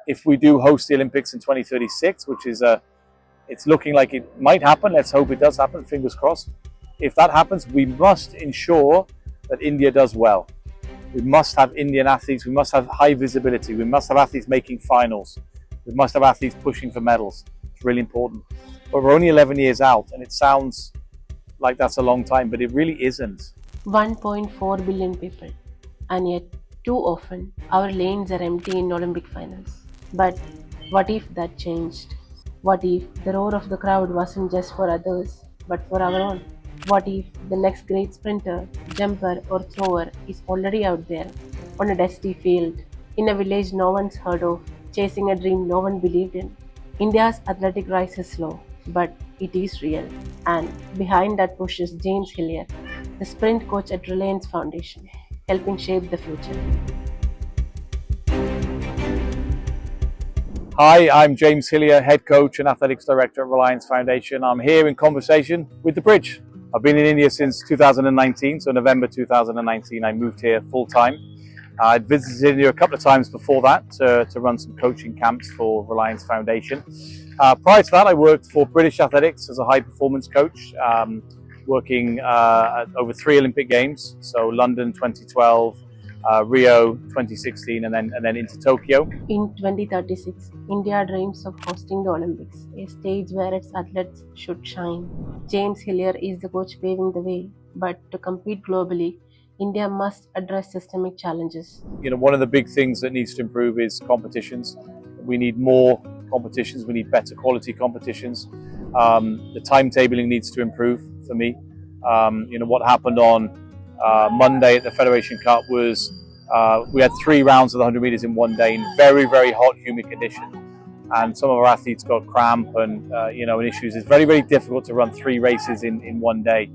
if we do host the Olympics in 2036, which is it's looking like it might happen. Let's hope it does happen, fingers crossed. If that happens, we must ensure that India does well. We must have Indian athletes, we must have high visibility, we must have athletes making finals, we must have athletes pushing for medals. It's really important. But we're only 11 years out, and it sounds like that's a long time, but it really isn't. 1.4 billion people, and yet too often our lanes are empty in Olympic finals. But what if that changed? What if the roar of the crowd wasn't just for others, but for our own? What if the next great sprinter, jumper, or thrower is already out there on a dusty field, in a village no one's heard of, chasing a dream no one believed in? India's athletic rise is slow, but it is real. And behind that push is James Hillier, the sprint coach at Reliance Foundation, helping shape the future. Hi, I'm James Hillier, head coach and athletics director at Reliance Foundation. I'm here in conversation with the bridge. I've been in India since 2019, so November 2019 I moved here full time. I'd visited India a couple of times before that to run some coaching camps for Reliance Foundation. Prior to that, I worked for British Athletics as a high performance coach, working at over 3 Olympic Games, so London 2012, Rio 2016, and then into Tokyo. In 2036, India dreams of hosting the Olympics, a stage where its athletes should shine. James Hillier is the coach paving the way, but to compete globally, India must address systemic challenges. One of the big things that needs to improve is competitions. We need more competitions, we need better quality competitions. The timetabling needs to improve for me. What happened on Monday at the Federation Cup was we had 3 rounds of the 100 meters in one day in very, very hot, humid conditions. And some of our athletes got cramp and issues. It's very, very difficult to run 3 races in one day.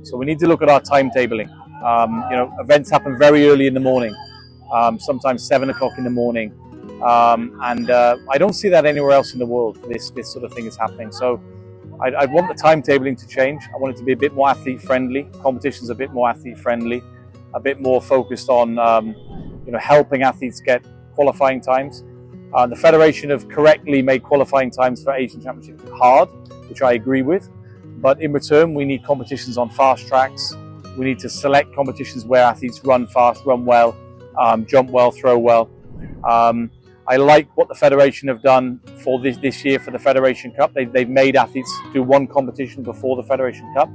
So we need to look at our timetabling. Events happen very early in the morning, sometimes 7 o'clock in the morning. I don't see that anywhere else in the world. This sort of thing is happening. So I want the timetabling to change. I want it to be a bit more athlete friendly. Competitions a bit more athlete friendly, a bit more focused on helping athletes get qualifying times. The Federation have correctly made qualifying times for Asian Championships hard, which I agree with. But in return, we need competitions on fast tracks. We need to select competitions where athletes run fast, run well, jump well, throw well. I like what the Federation have done for this year for the Federation Cup. They've made athletes do 1 competition before the Federation Cup.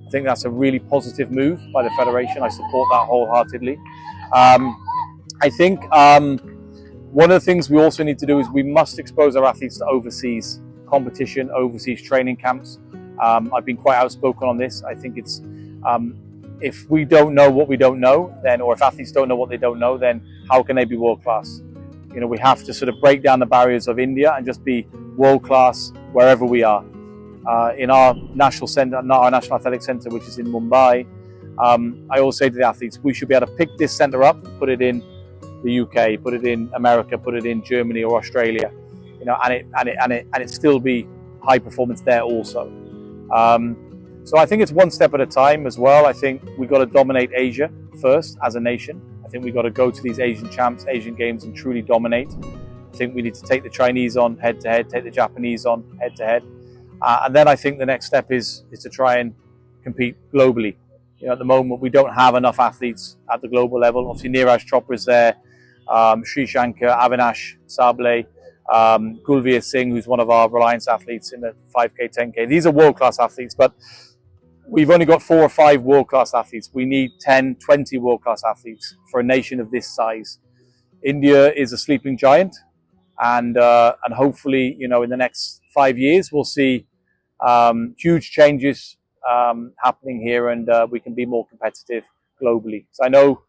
I think that's a really positive move by the Federation. I support that wholeheartedly. I think one of the things we also need to do is we must expose our athletes to overseas competition, overseas training camps. I've been quite outspoken on this. I think it's if we don't know what we don't know, then, or if athletes don't know what they don't know, then how can they be world class? We have to sort of break down the barriers of India and just be world class wherever we are. In our national center, not our National Athletic Center, which is in Mumbai, I always say to the athletes, we should be able to pick this center up, put it in the UK, put it in America, put it in Germany or Australia, and it still be high performance there also. So I think it's one step at a time as well. I think we've got to dominate Asia first as a nation. I think we've got to go to these Asian champs, Asian games, and truly dominate. I think we need to take the Chinese on head to head, take the Japanese on head to head. And then I think the next step is to try and compete globally. At the moment, we don't have enough athletes at the global level. Obviously, Neeraj Chopra is there, Sri Shankar, Avinash Sable, Gulveer Singh, who's one of our Reliance athletes in the 5K, 10K. These are world-class athletes, but we've only got 4 or 5 world-class athletes. We need 10, 20 world-class athletes for a nation of this size. India is a sleeping giant, and hopefully, in the next 5 years, we'll see huge changes happening here, and we can be more competitive globally. So I know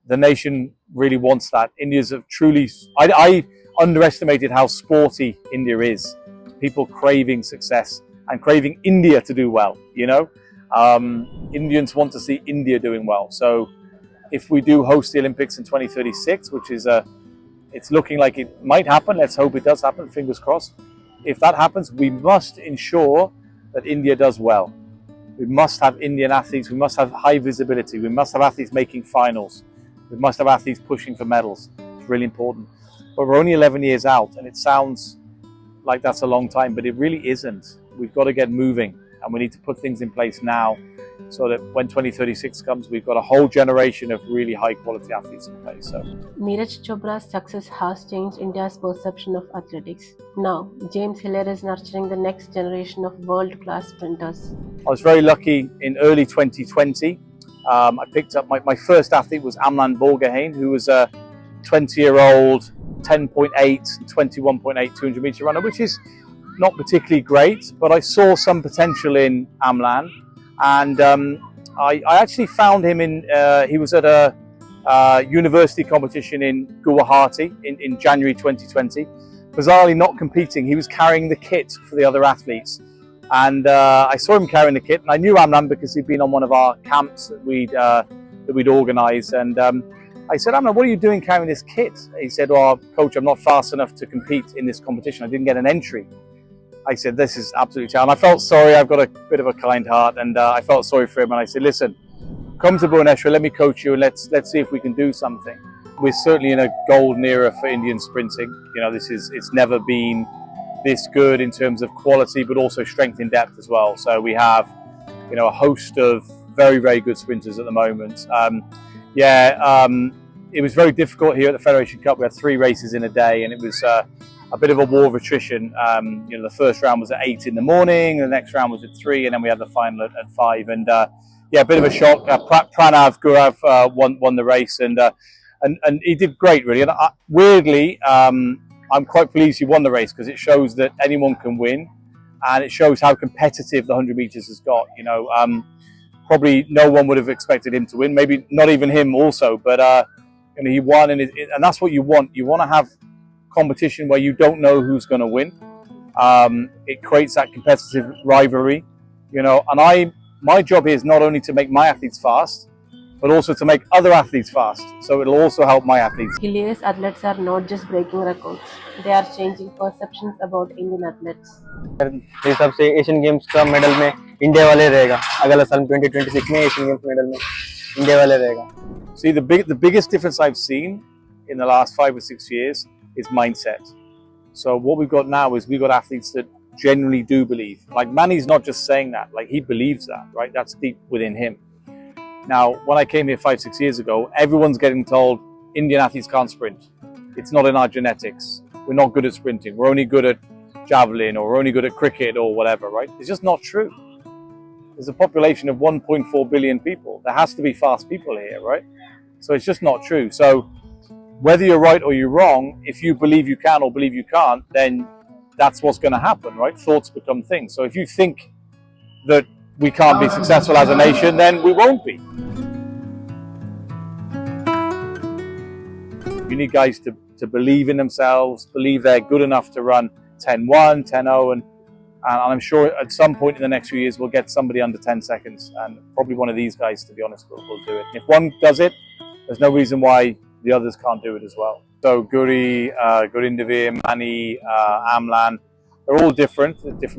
the nation really wants that. India's truly, I underestimated how sporty India is. People craving success and craving India to do well, Indians want to see India doing well. So if we do host the Olympics in 2036, which is it's looking like it might happen, let's hope it does happen, fingers crossed. If that happens, we must ensure that India does well. We must have Indian athletes, we must have high visibility, we must have athletes making finals, we must have athletes pushing for medals. It's really important. but we're only 11 years out, and it sounds like that's a long time, but it really isn't. We've got to get moving, and we need to put things in place now so that when 2036 comes, we've got a whole generation of really high quality athletes in place. So Neeraj Chopra's success has changed India's perception of athletics. Now, James Hillier is nurturing the next generation of world-class sprinters. I was very lucky in early 2020. I picked up my first athlete was Amlan Borgohain, who was a 20-year-old 10.8 and 21.8 200 meter runner, which is not particularly great, but I saw some potential in Amlan, and I actually found him in, he was at a university competition in Guwahati in January 2020. Bizarrely not competing, he was carrying the kit for the other athletes. And I saw him carrying the kit, and I knew Amlan because he'd been on one of our camps that we'd organised. And I said, Amlan, what are you doing carrying this kit? He said, oh, coach, I'm not fast enough to compete in this competition. I didn't get an entry. I said, this is absolutely terrible. And I felt sorry. I've got a bit of a kind heart, and I felt sorry for him. And I said, listen, come to Bhubaneswar, let me coach you, and let's see if we can do something. We're certainly in a golden era for Indian sprinting. You know, it's never been this good in terms of quality, but also strength in depth as well. So we have, you know, a host of very, very good sprinters at the moment. It was very difficult here at the Federation Cup. We had 3 races in a day, and it was a bit of a war of attrition. You know, the first round was at 8 in the morning, the next round was at 3, and then we had the final at 5. And yeah, a bit of a shock. Pranav Gurav won the race, and he did great, really. And weirdly, I'm quite pleased he won the race, because it shows that anyone can win, and it shows how competitive the 100 meters has got. You know, probably no one would have expected him to win, maybe not even him also, but you know, he won, and that's what you want. You want to have competition where you don't know who's going to win. It creates that competitive rivalry, you know. And my job here is not only to make my athletes fast, but also to make other athletes fast. So it'll also help my athletes. Hillier's athletes are not just breaking records, they are changing perceptions about Indian athletes. मेरे हिसाब से Asian games का medal में India वाले रहेगा, अगला साल 2026 में एशियन गेम्स मेडल में इंडिया वाले रहेगा. See, the biggest difference I've seen in the last 5 or 6 years is mindset. So what we've got now is we've got athletes that genuinely do believe. Like Mani's not just saying that, like he believes that, right? That's deep within him. Now, when I came here 5 or 6 years ago, everyone's getting told Indian athletes can't sprint. It's not in our genetics. We're not good at sprinting. We're only good at javelin, or we're only good at cricket, or whatever, right? It's just not true. There's a population of 1.4 billion people. There has to be fast people here, right? So it's just not true. So whether you're right or you're wrong, if you believe you can or believe you can't, then that's what's going to happen, right? Thoughts become things. So if you think that we can't be successful as a nation, then we won't be. You need guys to believe in themselves, believe they're good enough to run 10-1, 10-0, and I'm sure at some point in the next few years we'll get somebody under 10 seconds, and probably one of these guys, to be honest, will do it. If one does it, there's no reason why the others can't do it as well. So Guri, Gurindavir, Mani, Amlan, they're all different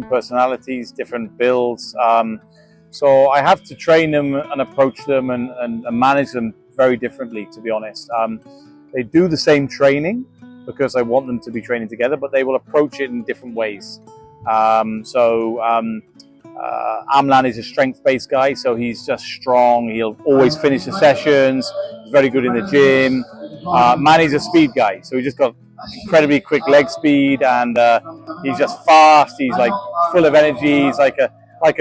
personalities, different builds. So I have to train them and approach them and manage them very differently, to be honest. They do the same training because I want them to be training together, but they will approach it in different ways. Amlan is a strength-based guy, so he's just strong. He'll always finish the sessions. He's very good in the gym. Mani's a speed guy, so he's just got incredibly quick leg speed, and he's just fast. He's like full of energy. He's like a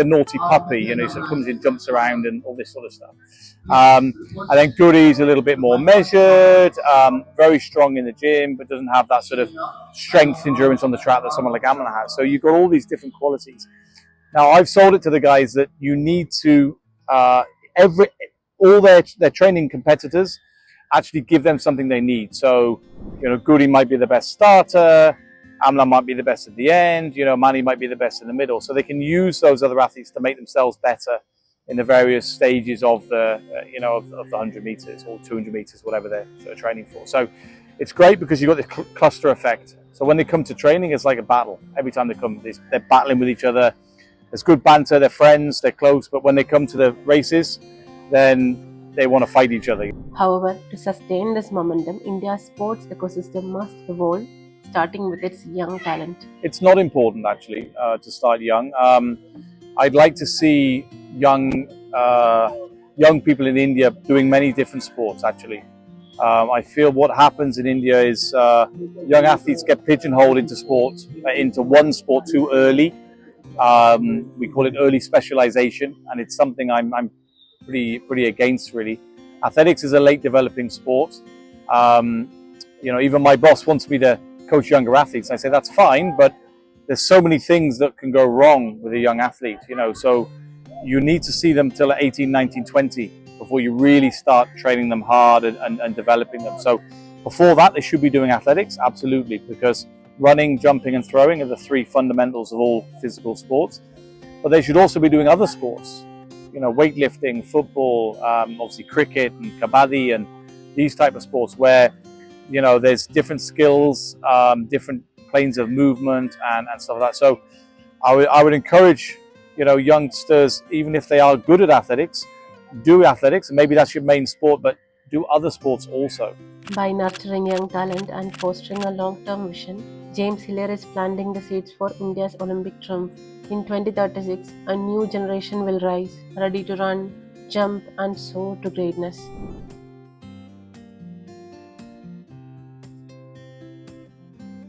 naughty puppy, you know. So comes in, jumps around, and all this sort of stuff. And then Guri's a little bit more measured, very strong in the gym, but doesn't have that sort of strength endurance on the track that someone like Amlan has. So you've got all these different qualities. Now, I've sold it to the guys that you need to, all their training competitors actually give them something they need. So, you know, Guri might be the best starter, Amlan might be the best at the end, you know, Mani might be the best in the middle. So they can use those other athletes to make themselves better in the various stages of the, you know, of the 100 meters or 200 meters, whatever they're sort of training for. So it's great because you've got this cluster effect. So when they come to training, it's like a battle. Every time they come, they're battling with each other. There's good banter, they're friends, they're close, but when they come to the races, then they want to fight each other. However, to sustain this momentum, India's sports ecosystem must evolve, starting with its young talent. It's not important actually to start young. I'd like to see young people in India doing many different sports actually. I feel what happens in India is young athletes get pigeonholed into sports, into one sport too early. We call it early specialization, and it's something I'm pretty against really. Athletics is a late developing sport. Even my boss wants me to coach younger athletes. I say that's fine, but there's so many things that can go wrong with a young athlete, so you need to see them till 18, 19, 20 before you really start training them hard and developing them. So before that, they should be doing athletics, absolutely, because running, jumping and throwing are the three fundamentals of all physical sports. But they should also be doing other sports, weightlifting, football, obviously cricket and kabaddi and these type of sports where, there's different skills, different planes of movement and stuff like that. So I would encourage, youngsters, even if they are good at athletics, do athletics, and maybe that's your main sport, but do other sports also. By nurturing young talent and fostering a long-term vision, James Hillier is planting the seeds for India's Olympic triumph. In 2036, a new generation will rise, ready to run, jump and soar to greatness.